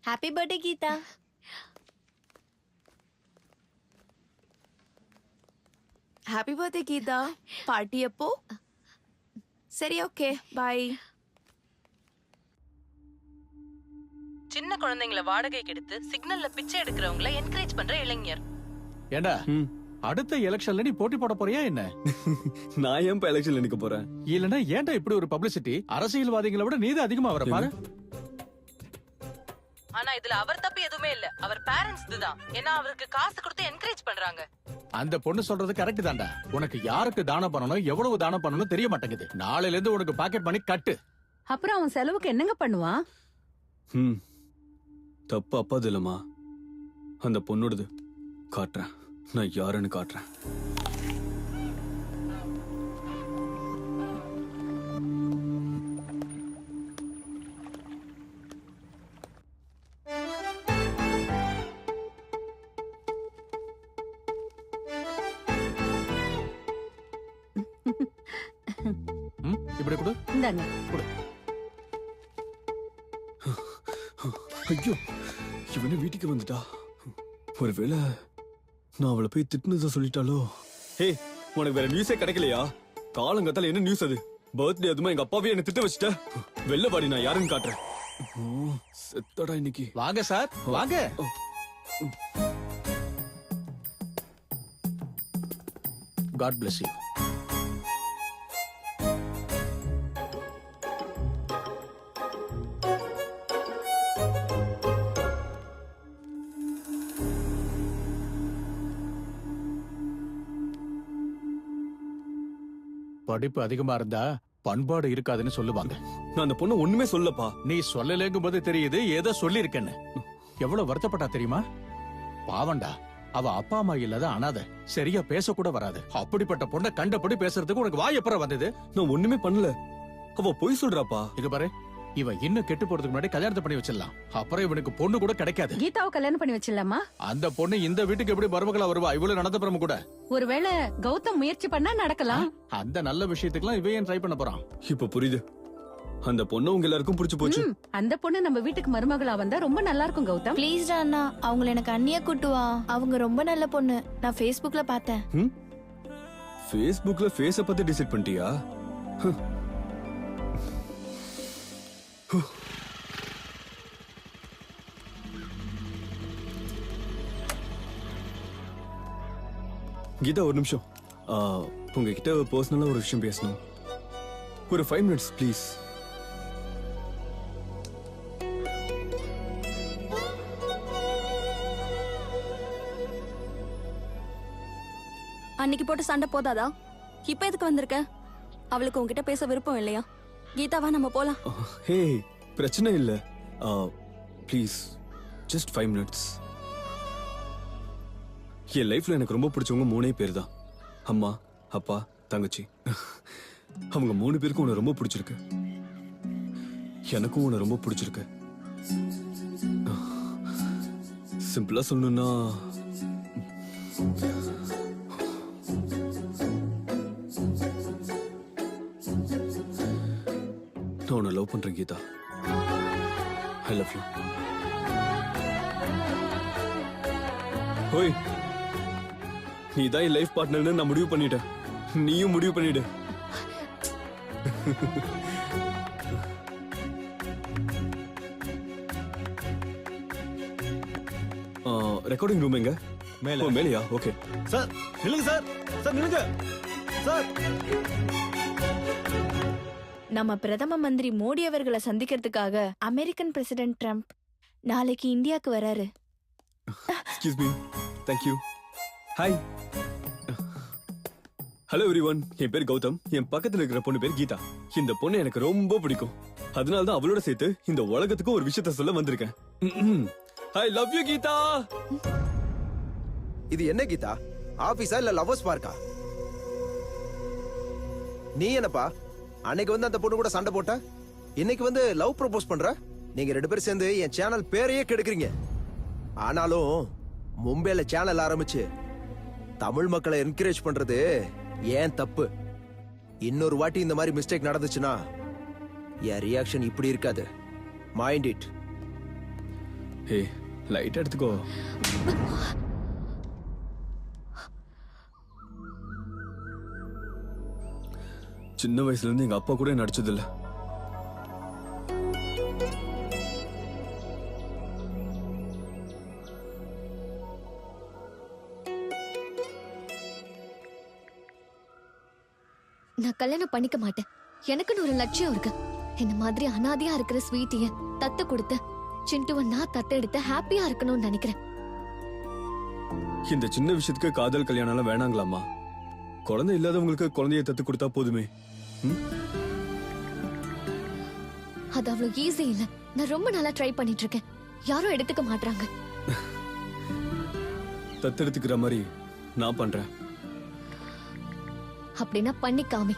Happy birthday Geetha. Happy birthday Geetha. Party எப்போ? சரி, okay, பாய். சின்ன குழந்தைங்களை வாடகைக்கு எடுத்து சிக்னல்ல பிச்சை எடுக்கிறவங்கள என்கரேஜ் பண்ற இளைஞர். ஏண்டா அடுத்த எலெக்ஷன்ல நீ போட்டி போட போறியா என்ன? நான் ஏன் எலெக்ஷன்ல நிக்க போறேன்? இல்லனா ஏன்டா இப்படி ஒரு பப்ளிசிட்டி? அரசியல்வாதிகளை விட நீதான் அதிகமா வர பாரு. ஆனா இதுல அவர் தப்பு எதுவுமே இல்ல, அவர் பேரண்ட்ஸ் தான். ஏன்னா அவருக்கு காசு கொடுத்து என்கரேஜ் பண்றாங்க. அந்த பொண்ணு சொல்றது கரெக்ட் தான்டா. உனக்கு யாருக்கு தானம் பண்ணணும், எவ்வளவு தானம் பண்ணணும் தெரிய மாட்டேங்குது. நாளையில இருந்து உனக்கு பாக்கெட் பண்ணி கட்டு. அப்புறம் அவன் செலவுக்கு என்னங்க பண்ணுவான்? தப்பு அப்பாது இல்லம்மா, அந்த பொண்ணோடது. காட்டுறேன், நான் யாருன்னு காட்டுறேன். இப்படி கொடு. இந்தாங்க. ஐயோ, இவனே வீட்டுக்கு வந்துட்டா. ஒருவேளை நான் அவளை போய் திட்டுனதை சொல்லிட்டாலோ? ஹே, உனக்கு வேற நியூஸே கிடைக்கலையா? காலங்கத்தால என்ன நியூஸ் அது? பர்த்டே அதுமா எங்க அப்பாவே என்ன திட்ட வச்சுட்ட. வெளில வாடி, நான் யாருன்னு காட்டுறேன். செத்தடா இன்னைக்கு. வாங்க சார், வாங்க. God bless you. படிப்பு அதிகமா இருந்தா பண்பாடு இருக்காதுன்னு சொல்லுவாங்க. நான் அந்த பொண்ணு ஒண்ணுமே சொல்லப்பா. நீ சொல்லலேங்கும் போது தெரியுது ஏதோ சொல்லி இருக்கேன்னு. எவ்வளவு வருத்தப்பட்டா தெரியுமா? பாவண்டா, அவ அப்பா அம்மா இல்லாத அனாதை, சரியா பேச கூட வராது. அப்படிப்பட்ட பொண்ணை கண்டபடி பேசுறதுக்கு உனக்கு வாய் எப்பறம் வந்தது? நான் ஒண்ணுமே பண்ணல. அவ பொய் சொல்றாப்பா. இது பாரு, இவன் இன்னும் கெட்டு போறதுக்கு முன்னாடி கல்யாணத்தை பண்ணி வச்சிடலாம். அப்புறம் இவனுக்கு பொண்ணு கூட கிடைக்காது. கீதாவை கல்யாணம் பண்ணி வச்சிடலாமா? அந்த பொண்ணு இந்த வீட்டுக்கு எப்படி மருமகளா வருவா? இவ்வளவு நடந்தப்புறம் கூட ஒருவேளை கௌதம் முயற்சி பண்ணா நடக்கலாம். அந்த நல்ல விஷயத்துக்குலாம் இவன் ஏன் ட்ரை பண்ண போறான்? இப்ப புரியுது. அந்த பொண்ணு உங்க எல்லாருக்கும் புடிச்சு போச்சு. அந்த பொண்ணு நம்ம வீட்டுக்கு மருமகளா வந்தா ரொம்ப நல்லா இருக்கும் கௌதம். ப்ளீஸ் அண்ணா, அவங்கள எனக்கு அண்ணியா கூட்டுவா. அவங்க ரொம்ப நல்ல பொண்ணு, நான் Facebookல பார்த்தேன். Facebookல ஃபேஸ பத்தி டிசைட் பண்ணிட்டியா? கீதா, ஒரு நிமிஷம். உங்ககிட்ட பர்சனலா ஒரு விஷயம் பேசணும். ஒரு 5 minutes ப்ளீஸ். அன்னைக்கு போட்டு சண்டை போதாதா? இப்ப எதுக்கு வந்திருக்க? அவளுக்கு உன்கிட்ட பேச விருப்பம் இல்லையா? கீதாவா, நம்ம போலாம். ஹே, பிரச்சனை இல்ல. Please, just 5 minutes. என் லைஃப்ல எனக்கு ரொம்ப பிடிச்சவங்க 3 பேர் தான். அம்மா, அப்பா, தங்கச்சி. அவங்க 3 பேருக்கும் உன்னை ரொம்ப பிடிச்சிருக்கு. எனக்கும் உன்னை ரொம்ப பிடிச்சிருக்கு. சிம்பிளா சொல்லணும்னா, நான் உன்னை லவ் பண்றேன் கீதா. ஐ லவ் யூ. ஓய், நீ தான் என் லைஃப் பார்ட்னர்னு நான் முடிவு பண்ணிட்டேன். நீயும் முடிவு பண்ணிடு. ரெக்கார்டிங் ரூம் எங்க? மேல. மேலையா? ஓகே. சார் நில்லுங்க சார். சார் நில்லுங்க சார். நம்ம பிரதம மந்திரி மோடி அவர்களை சந்திக்கிறதுக்காக அமெரிக்கன் பிரசிடென்ட் ட்ரம்ப் நாளைக்கு இந்தியாக்கு வராரு. Excuse me. Thank you. Hi. Hello everyone. என் பேர் கௌதம். என் பக்கத்துல இருக்கிற பொண்ணு பேர் கீதா. இந்த பொண்ணு எனக்கு ரொம்ப பிடிக்கும். அதனால தான் அவளோட சேர்த்து இந்த உலகத்துக்கு ஒரு விஷயத்த சொல்ல வந்திருக்கேன். I love you Geetha. இது என்ன கீதா, ஆபீஸா இல்ல லவர்ஸ் பார்க்கா? நீ என்னப்பா அன்னைக்கு வந்து அந்த பொண்ணு கூட சண்டை போட்ட, இன்னைக்கு வந்து லவ் ப்ரொபோஸ் பண்ற? நீங்க 2 பேரும் சேர்ந்து என் சேனல் பேரையே கெடுக்குறீங்க. ஆனாலும் மும்பைல சேனல் ஆரம்பிச்சு தமிழ் மக்களை என்கரேஜ் பண்றது ஏன் தப்பு? இன்னொரு வாட்டி இந்த மாதிரி மிஸ்டேக் நடந்துச்சுன்னா என் ரியாக்ஷன் இப்படி இருக்காது. Mind it. ஹே லைட் எடுத்துக்கோ. சின்ன வயசுல இருந்து எங்க அப்பா கூட நடிச்சதில்ல. நான் கல்யாணம் பண்ணிக்க மாட்டேன். எனக்குன்னு ஒரு லட்சியம் இருக்கு. இந்த மாதிரி அனாதையா இருக்கிற ஸ்வீட்டிய தத்து கொடுத்து சிண்டுவ நான் தத்து எடுத்து ஹாப்பியா இருக்கணும்னு நினைக்கிறேன். இந்த சின்ன விஷயத்துக்கு காதல் கல்யாணம் எல்லாம் வேணாங்களாமா? குழந்தை இல்லாதவங்களுக்கு குழந்தைய தத்து கொடுத்தா போதுமே. அது அவ்வளவு ஈஸி இல்ல. நான் ரொம்ப நாளா ட்ரை பண்ணிட்டு இருக்கேன். யாரும் எடுத்துக்க மாட்டாங்க. தத்து எடுத்துக்கிற மாதிரி நான் பண்றேன். அப்படின்னா பண்ணி காமி.